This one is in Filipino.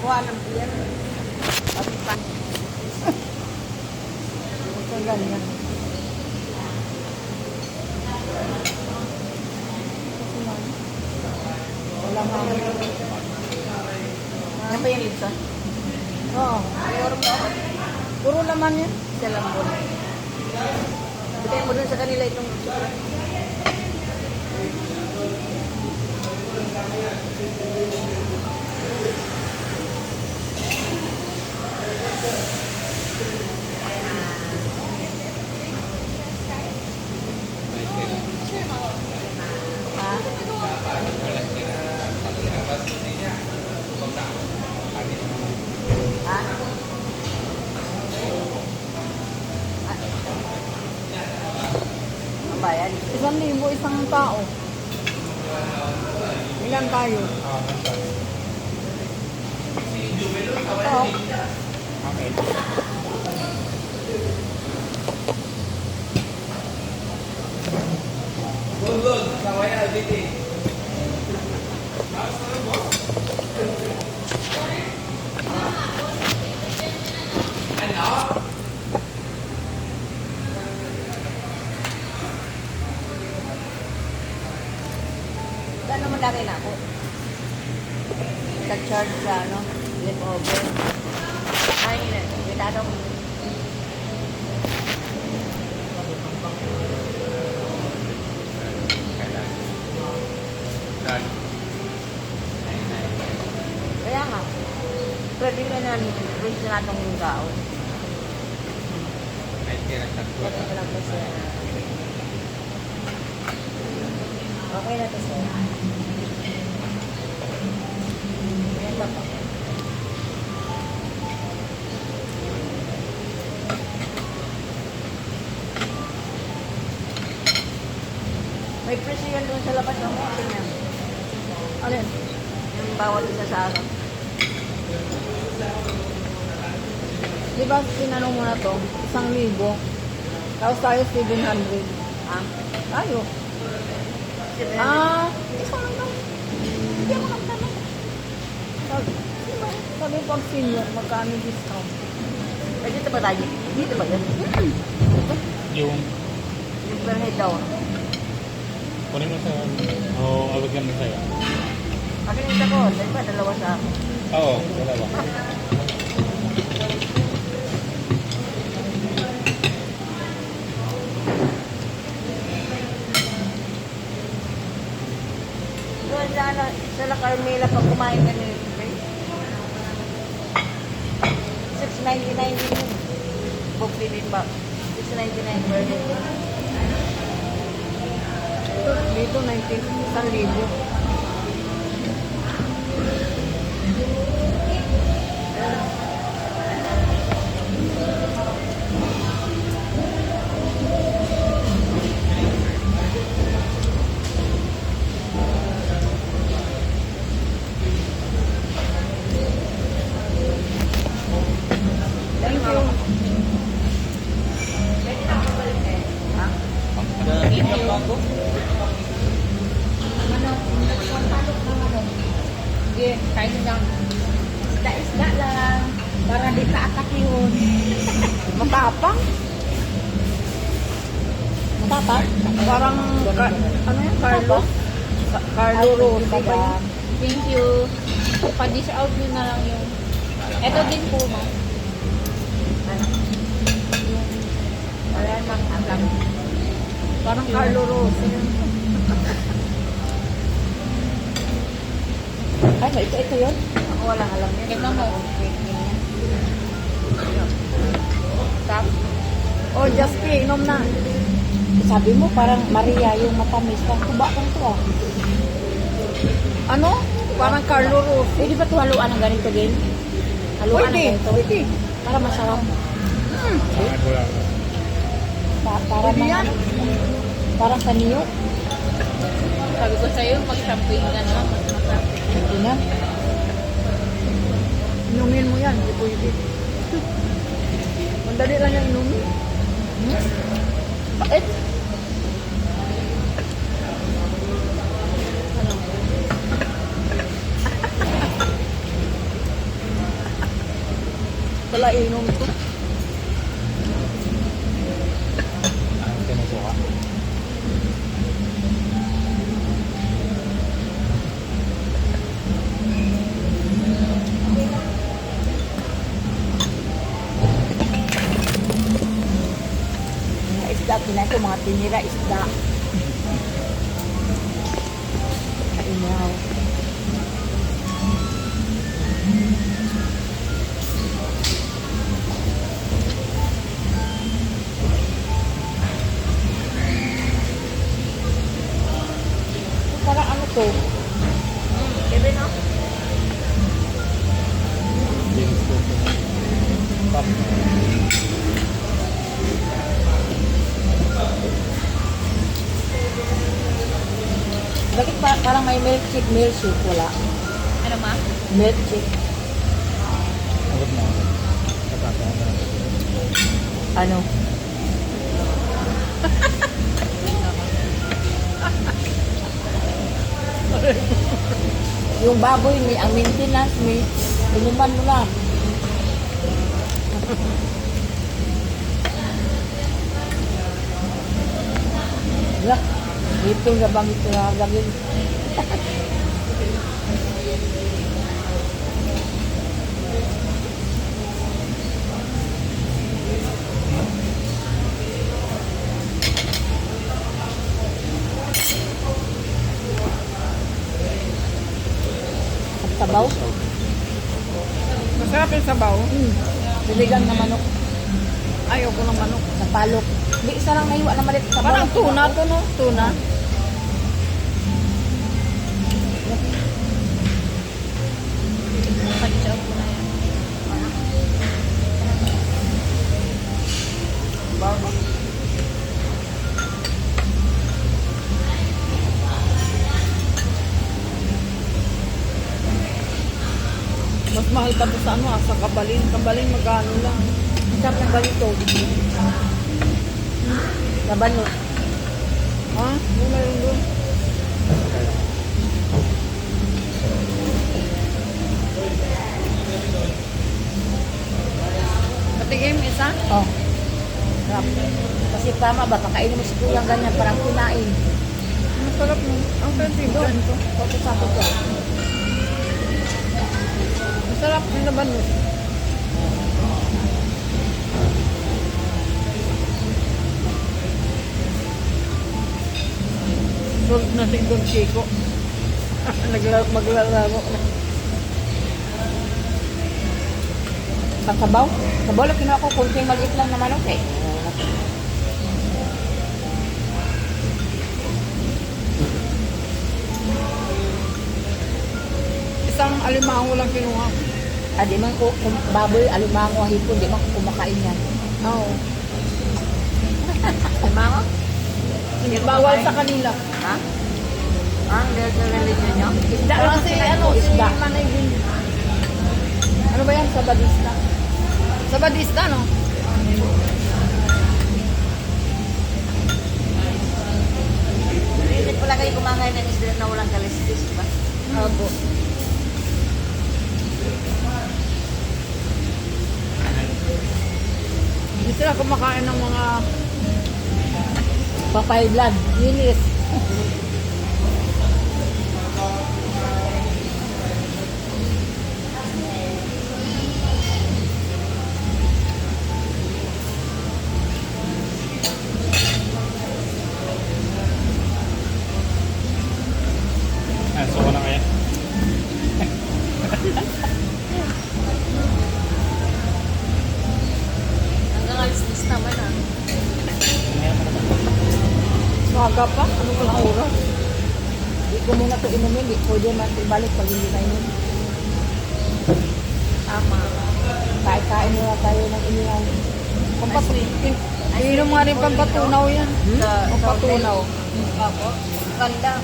Kuha ng piyan. Pati pa. Ito ganyan. Wala nga. Yan ba yung lipsa? Oo. May orong na ako. Puro laman yan. Sa lambon. Bigay mo dun sa kanila itong bayan. 1,000 isang tao. Ilan tayo? Ito. Okay. Saan naman laki na ako? Sa-charge sa ano? Flip over. Ay, may tatong. Kaya nga. Pwede ka na rin sa natong yung gao. Pwede ka lang po siya. Okay na to sir. Ayan ba po? May presyo yan doon sa labas ng mga niya. Alin? Yung bawat isa sa araw. Di ba tinanong mo na to? 1,000. Tapos tayo 700. Ah? Tayo. Isa lang daw. Hindi ako nagtanong. Sabi pag senior, magkano discount? Ay, dito ba tayo? Dito ba yan? Yung, Yung per head daw. kunin mo sa, alagyan mo sa'yo. Akin isa ko. Dahil ba, dalawa sa akin. Oo, dalawa. Doon sa La Carmela pag kumain ka nila. 6.99 din yun. Book bibimbap. 6.99 per head. Dito 1,000. Thank you. Sige, kain lang. Isda lang. Para di ka atak yun. Matapang. Matapang? Parang, ano yan? Carlo? Carlo Rosa ba yan? Thank you. Pa-dish out nyo na lang yung... Ito din po, no? Wala nang alam. Parang Carlo Rosa yan. Ay, ito yun? Ako walang alam yan. Ito mo. Tap. Oh, just inom na. Sabi mo, parang Maria yung matamis. Tuba kang to ah. Ano? Parang Carlo Rosa. Pwede ba ito haluan ng ganito din? Haluan ng Pwede, ganito? pwede. Para masarap. Para Pwede yan. Parang sa niyo. Sabi ko sa'yo, mag-champagne ka na. Mas masarap. Pwede na. Inumin mo yan, hindi pwede. Mandali lang yung inumin. Bakit? isda. Kinain ko mga tinira isda. Kainaw. Parang ano to? Bebe, no? James Cook. Top. Bakit parang may milkshake? Wala. Ano ma? Milkshake. Agad na. Katatawa na. Ano? Yung baboy ni ang maintenance ni inuman mo lang. Yak, ito nga bang ito nga gagawin? At sabaw? Masarap yung sabaw. Sinigang na manok. Ayoko ng manok. Sa palok. Hindi, isa lang naiwa na malit. Sabaw Parang lang tuna ako. to, no? Tuna. Ketchup ko na yan. Mas mahal pa to sa ano, sa kabalin. Kabalin magkano lang. Ang sarap ng ganito. Labano. Ha? Yung meron doon. Patigim isa? Oh. Sarap. Kasi tama ba, pakainin mo si Kuyang ganyan, parang kinain. Masarap mo. Ang pwede doon to. Tapos sa ko. Masarap yung laban mo. Solve na si Don Chico. Maglalaro na. Pang sabaw? Sabaw lang kinuha ko, kunting maliit lang na manok eh. Isang alimango lang kinuha. Ah, di man ko, kung baboy, alimango, hipon, di man ko kumakain yan. Oo. Alimango? Bawal sa kanila. Ha? Ang religion nyo? Isda Pero lang si sila, ano, si isda. Manay Bin. Ano ba yan? Sabadista. Sabadista, no? Hindi pala kayo kumangay ng isda na walang kalistis, ba? Opo. Hindi sila kumakain ng mga Papay blood. linis. So ko na kaya? Hanggang alistis naman ah. Maga pa? Ano ba ang oras? Di ko muna ito inumin, di pwede man ibalik pag hindi na inumin. Tama. Kain muna tayo ng inihaw. Iinom nga rin pampatunaw yan. Sa Pampatunaw. Opo. Ganda.